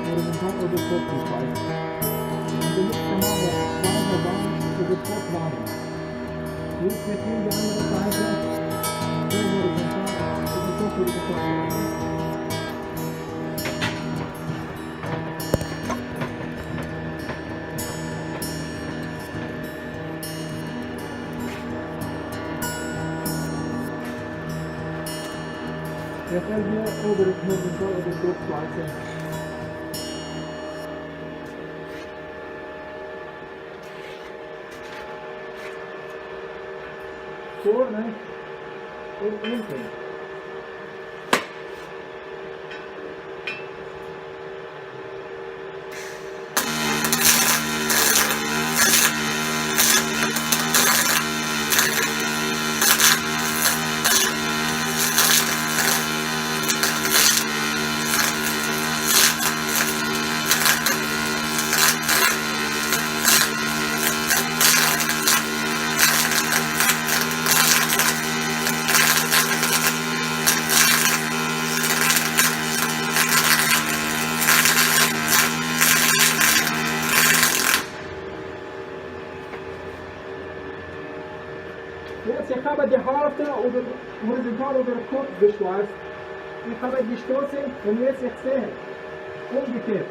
horizontal oder Vortriebsweise. Und wir nutzen normal zweimal Bahn für die Vortriebsweise. Jetzt wird hier die andere Seite sehr horizontal für die Vortriebsweise. Wir können hier über das Horizontal oder Vortriebsweise. Vorne und hinten. Jetzt ich habe die Hälfte oder horizontal oder kurz geschweißt. Ich habe gestoßen und jetzt ich sehe umgekehrt.